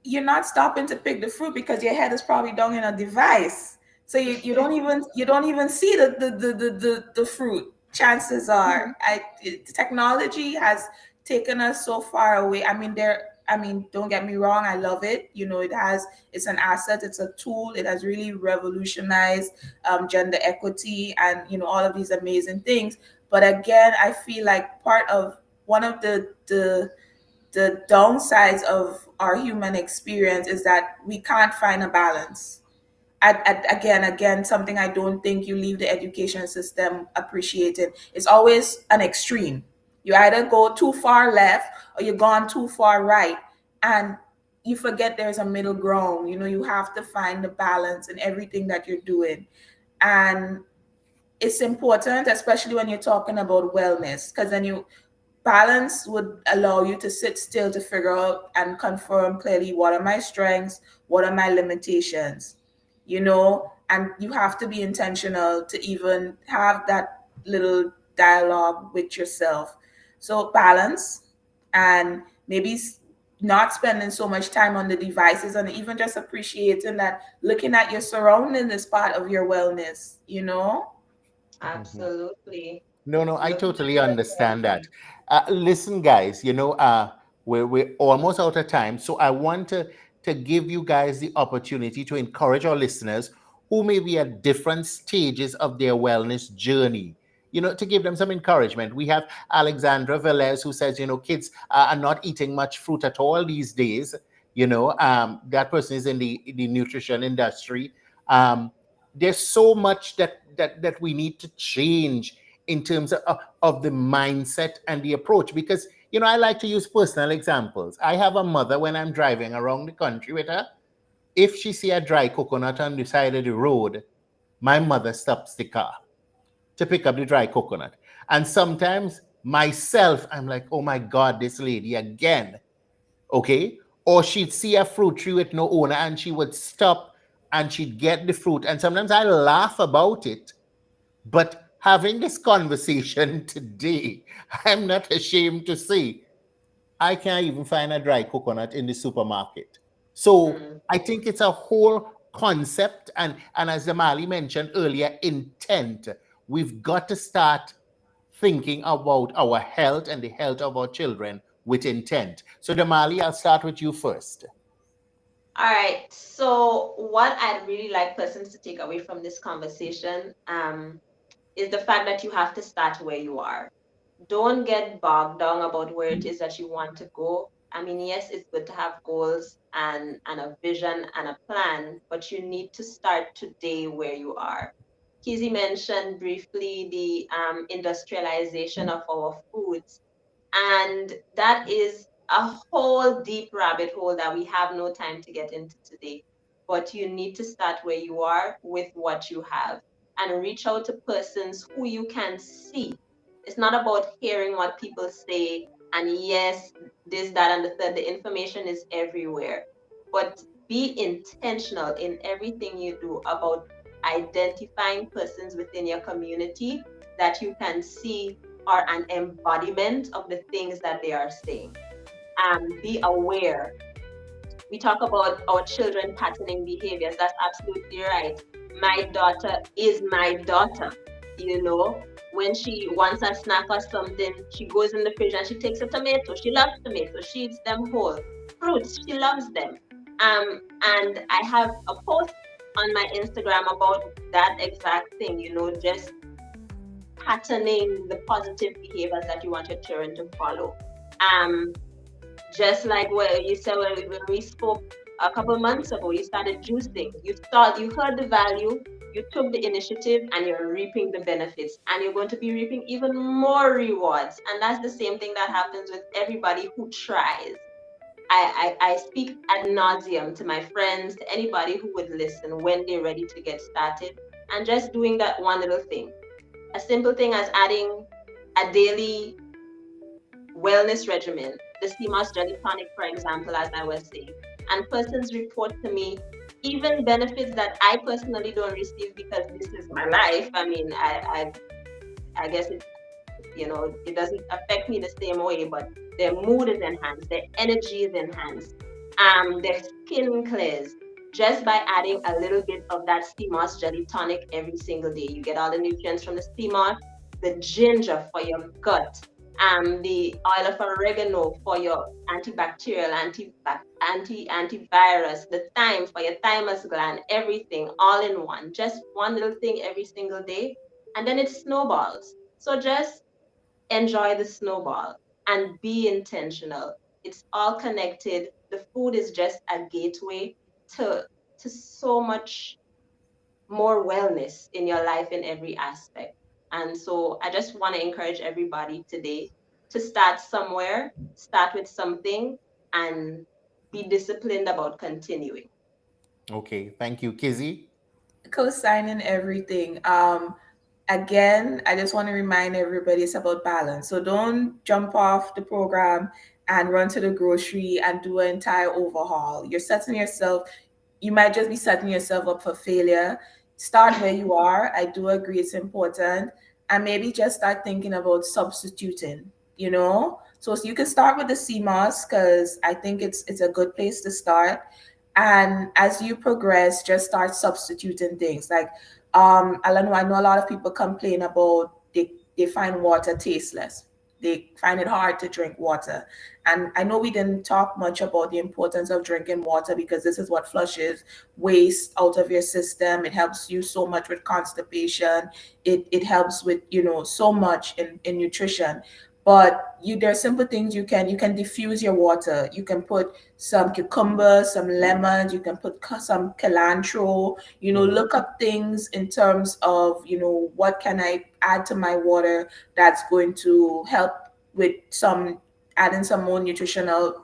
Speaker 5: You're not stopping to pick the fruit because your head is probably down in a device. So you don't even see the fruit. Chances are, technology has taken us so far away. Don't get me wrong, I love it. It's an asset, it's a tool. It has really revolutionized gender equity and all of these amazing things. But again, I feel like part of one of the downsides of our human experience is that we can't find a balance. Again, something I don't think you leave the education system appreciating. It's always an extreme. You either go too far left or you're gone too far right. And you forget there's a middle ground. You have to find the balance in everything that you're doing. And it's important, especially when you're talking about wellness, because then balance would allow you to sit still to figure out and confirm clearly, what are my strengths, what are my limitations, and you have to be intentional to even have that little dialogue with yourself. So balance, and maybe not spending so much time on the devices, and even just appreciating that looking at your surroundings is part of your wellness.
Speaker 4: Absolutely.
Speaker 2: No, I
Speaker 4: Looking at
Speaker 2: totally
Speaker 4: your
Speaker 2: understand that.
Speaker 4: surroundings.
Speaker 2: Listen, guys, we're almost out of time. So I want to give you guys the opportunity to encourage our listeners who may be at different stages of their wellness journey, to give them some encouragement. We have Alexandra Velez, who says, kids are not eating much fruit at all these days. That person is in the nutrition industry. There's so much that we need to change in terms of the mindset and the approach, because I like to use personal examples. I have a mother, when I'm driving around the country with her, if she see a dry coconut on the side of the road, my mother stops the car to pick up the dry coconut. And sometimes myself, I'm like, oh my God, this lady again. Okay. Or she'd see a fruit tree with no owner and she would stop and she'd get the fruit. And sometimes I laugh about it. But having this conversation today, I'm not ashamed to say I can't even find a dry coconut in the supermarket. So
Speaker 4: Mm.
Speaker 2: I think it's a whole concept. And as Damali mentioned earlier, intent. We've got to start thinking about our health and the health of our children with intent. So Damali, I'll start with you first.
Speaker 4: All right. So what I'd really like persons to take away from this conversation is the fact that you have to start where you are. Don't get bogged down about where it is that you want to go. I mean, yes, it's good to have goals and a vision and a plan, but you need to start today where you are. Kizzy mentioned briefly the industrialization of our foods, and that is a whole deep rabbit hole that we have no time to get into today. But you need to start where you are with what you have and reach out to persons who you can see. It's not about hearing what people say and yes, this, that, and the third. The information is everywhere. But be intentional in everything you do about identifying persons within your community that you can see are an embodiment of the things that they are saying. Be aware. We talk about our children patterning behaviors. That's absolutely right. My daughter is my daughter, you know. when she wants a snack or something, she goes in the fridge and she takes a tomato. She loves tomatoes. She eats them whole. Fruits, she loves them. And I have a post on my Instagram about that exact thing, just patterning the positive behaviors that you want your children to follow. Um, just like what you said when we spoke a couple of months ago, you started juicing. You heard the value, you took the initiative, and you're reaping the benefits. And you're going to be reaping even more rewards. And that's the same thing that happens with everybody who tries. I speak ad nauseum to my friends, to anybody who would listen when they're ready to get started, and just doing that one little thing. A simple thing as adding a daily wellness regimen, the CMOS Jelly Tonic, for example, as I was saying. And persons report to me even benefits that I personally don't receive because this is my life. I mean, I guess it doesn't affect me the same way, but their mood is enhanced, their energy is enhanced, their skin clears just by adding a little bit of that CMOS Jelly Tonic every single day. You get all the nutrients from the CMOS, the ginger for your gut, the oil of oregano for your antibacterial, antivirus, the thyme for your thymus gland, everything all in one. Just one little thing every single day, and then it snowballs. So just enjoy the snowball and be intentional. It's all connected. The food is just a gateway to so much more wellness in your life in every aspect. And so I just want to encourage everybody today to start somewhere, start with something, and be disciplined about continuing.
Speaker 2: Okay, thank you, Kizzy.
Speaker 5: Co-signing everything. Again, I just want to remind everybody it's about balance. So don't jump off the program and run to the grocery and do an entire overhaul. You might just be setting yourself up for failure. Start where you are. I do agree it's important. And maybe just start thinking about substituting, So you can start with the CMOS because I think it's a good place to start. And as you progress, just start substituting things. Like I know a lot of people complain about they find water tasteless. They find it hard to drink water. And I know we didn't talk much about the importance of drinking water because this is what flushes waste out of your system. It helps you so much with constipation. It helps with, so much in nutrition. But there are simple things you can diffuse your water. You can put some cucumber, some lemons, you can put some cilantro, look up things in terms of, what can I add to my water that's going to help with adding some more nutritional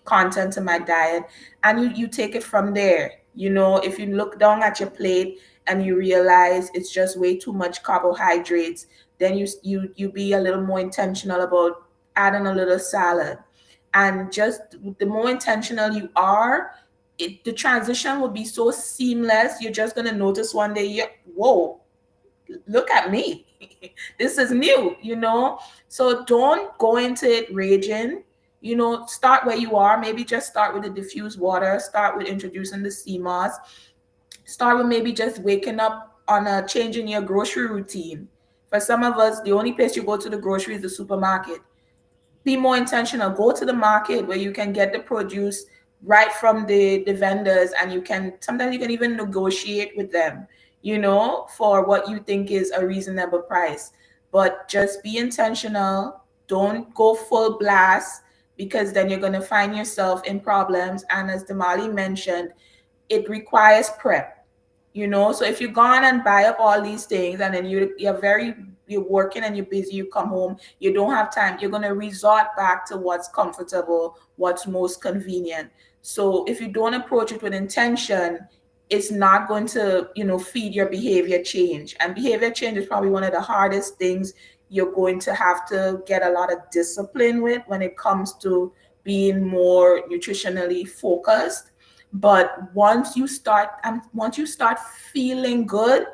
Speaker 5: content to my diet. And you take it from there. If you look down at your plate and you realize it's just way too much carbohydrates, then you be a little more intentional about adding a little salad. And just the more intentional you are, the transition will be so seamless. You're just gonna notice one day, whoa, look at me. This is new, So don't go into it raging. Start where you are. Maybe just start with the diffused water. Start with introducing the CMOS. Start with maybe just waking up on a change in your grocery routine. For some of us, the only place you go to the grocery is the supermarket. Be more intentional. Go to the market where you can get the produce right from the vendors, and sometimes you can even negotiate with them, for what you think is a reasonable price. But just be intentional. Don't go full blast because then you're going to find yourself in problems. And as Damali mentioned, it requires prep. So if you go on and buy up all these things and then you're working and you're busy, you come home, you don't have time, you're going to resort back to what's comfortable, what's most convenient. So if you don't approach it with intention, it's not going to feed your behavior change. And behavior change is probably one of the hardest things you're going to have to get a lot of discipline with when it comes to being more nutritionally focused. But once you start feeling good,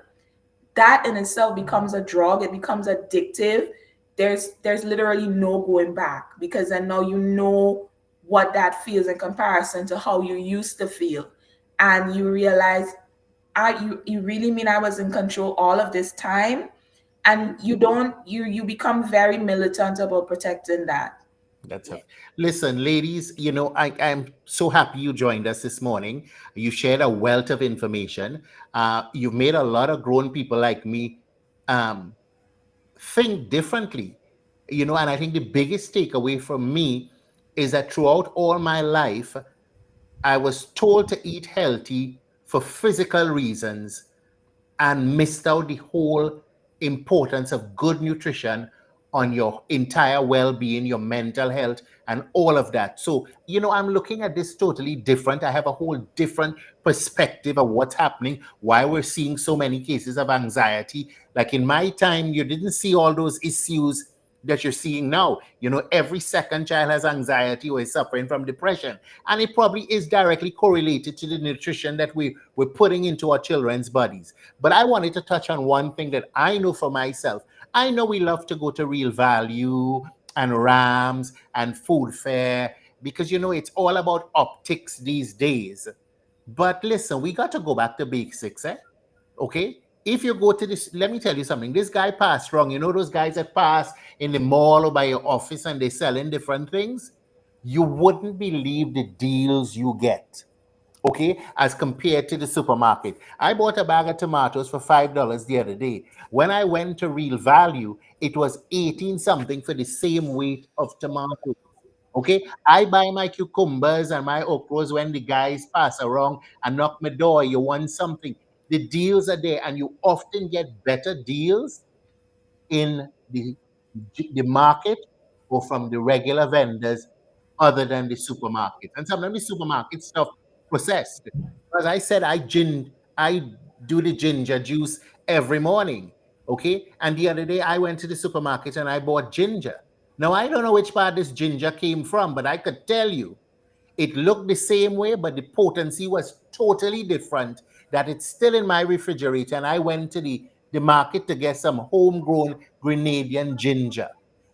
Speaker 5: that in itself becomes a drug. It becomes addictive. There's literally no going back, because then now you know what that feels in comparison to how you used to feel. And you realize, you really mean I was in control all of this time? and you become very militant about protecting that.
Speaker 2: That's a listen, ladies. I'm so happy you joined us this morning. You shared a wealth of information. You've made a lot of grown people like me um, think differently. And I think the biggest takeaway from me is that throughout all my life, I was told to eat healthy for physical reasons and missed out the whole importance of good nutrition on your entire well-being, your mental health, and all of that. So, I'm looking at this totally different. I have a whole different perspective of what's happening, why we're seeing so many cases of anxiety. Like in my time, you didn't see all those issues that you're seeing now. Every second child has anxiety or is suffering from depression. And it probably is directly correlated to the nutrition that we're putting into our children's bodies. But I wanted to touch on one thing that I know for myself. I know we love to go to Real Value and Rams and Food Fair because, it's all about optics these days. But listen, we got to go back to basics, eh? Okay? If you go to this, let me tell you something. This guy passed wrong. You know those guys that pass in the mall or by your office and they selling different things? You wouldn't believe the deals you get, okay, as compared to the supermarket. I bought a bag of tomatoes for $5 the other day. When I went to Real Value, it was 18 something for the same weight of tomatoes. Okay, I buy my cucumbers and my okras when the guys pass around and knock my door. You want something? The deals are there, and you often get better deals in the market or from the regular vendors other than the supermarket. And sometimes the supermarket stuff processed. As I said, I do the ginger juice every morning. Okay. And the other day I went to the supermarket and I bought ginger. Now I don't know which part this ginger came from, but I could tell you it looked the same way, but the potency was totally different. That it's still in my refrigerator, and I went to the market to get some homegrown Grenadian ginger.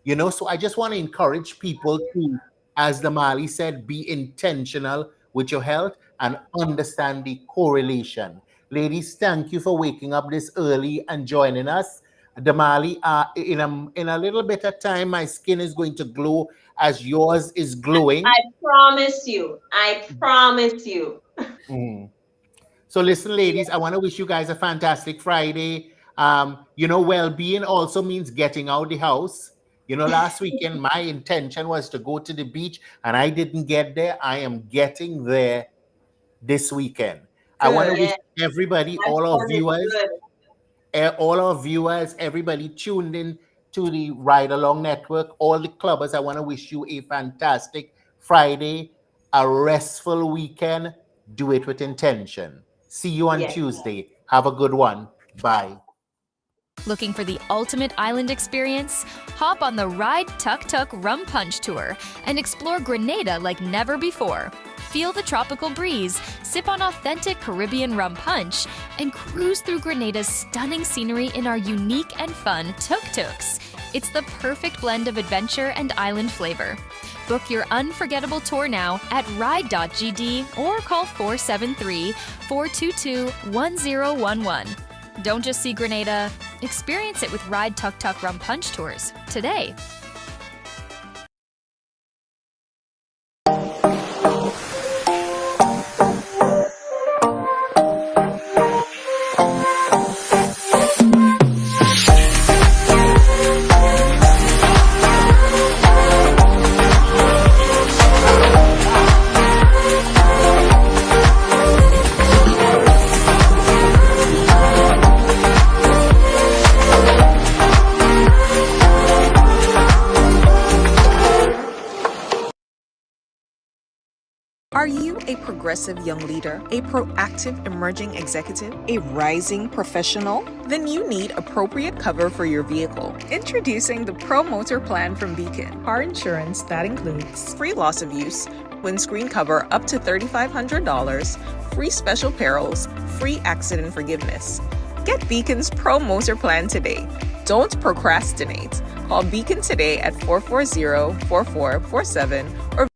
Speaker 2: So I just want to encourage people to, as the Mali said, be intentional with your health and understand the correlation. Ladies, thank you for waking up this early and joining us. Damali, in a little bit of time, my skin is going to glow as yours is glowing.
Speaker 4: I promise you. I promise you.
Speaker 2: Mm. So listen, ladies, I want to wish you guys a fantastic Friday. Well-being also means getting out the house. Last weekend, my intention was to go to the beach and I didn't get there. I am getting there this weekend. I want to
Speaker 5: Good.
Speaker 2: wish everybody,
Speaker 4: That sounded good.
Speaker 2: all our viewers, everybody tuned in to the Ride Along Network, all the clubbers, I want to wish you a fantastic Friday, a restful weekend. Do it with intention. See you on
Speaker 4: Yes.
Speaker 2: Tuesday. Have a good one. Bye.
Speaker 1: Looking for the ultimate island experience? Hop on the Ride Tuk Tuk Rum Punch Tour and explore Grenada like never before. Feel the tropical breeze, sip on authentic Caribbean rum punch, and cruise through Grenada's stunning scenery in our unique and fun tuk-tuks. It's the perfect blend of adventure and island flavor. Book your unforgettable tour now at ride.gd or call 473-422-1011. Don't just see Grenada, experience it with Ride Tuk Tuk Rum Punch Tours today.
Speaker 3: Are you a progressive young leader, a proactive emerging executive, a rising professional? Then you need appropriate cover for your vehicle. Introducing the Pro Motor Plan from Beacon. Car insurance that includes free loss of use, windscreen cover up to $3,500, free special perils, free accident forgiveness. Get Beacon's Pro Motor Plan today. Don't procrastinate. Call Beacon today at 440-4447 or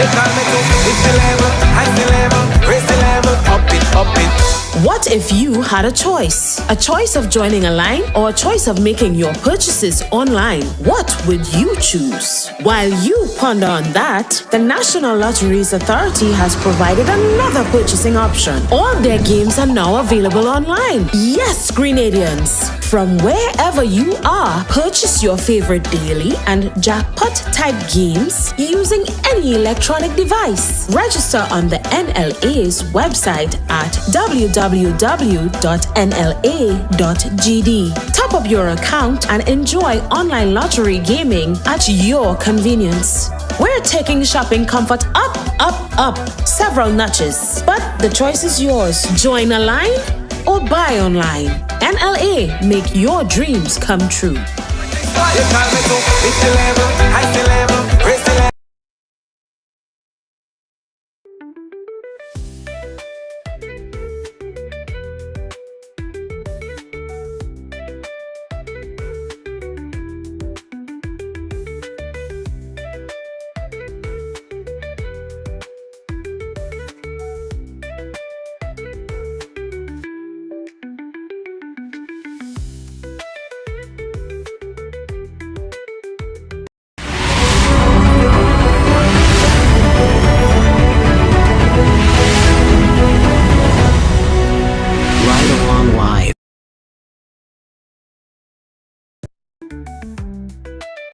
Speaker 6: You call me to it's the level, high the level, raise the level, up it, What if you had a choice? A choice of joining a line or a choice of making your purchases online? What would you choose? While you ponder on that, the National Lotteries Authority has provided another purchasing option. All their games are now available online. Yes, Grenadians! From wherever you are, purchase your favorite daily and jackpot type games using any electronic device. Register on the NLA's website at www.nla.gd. Top up your account and enjoy online lottery gaming at your convenience. We're taking shopping comfort up, several notches. But the choice is yours. Join a line or buy online. NLA, make your dreams come true.
Speaker 7: You call me to, it's the level, high the level.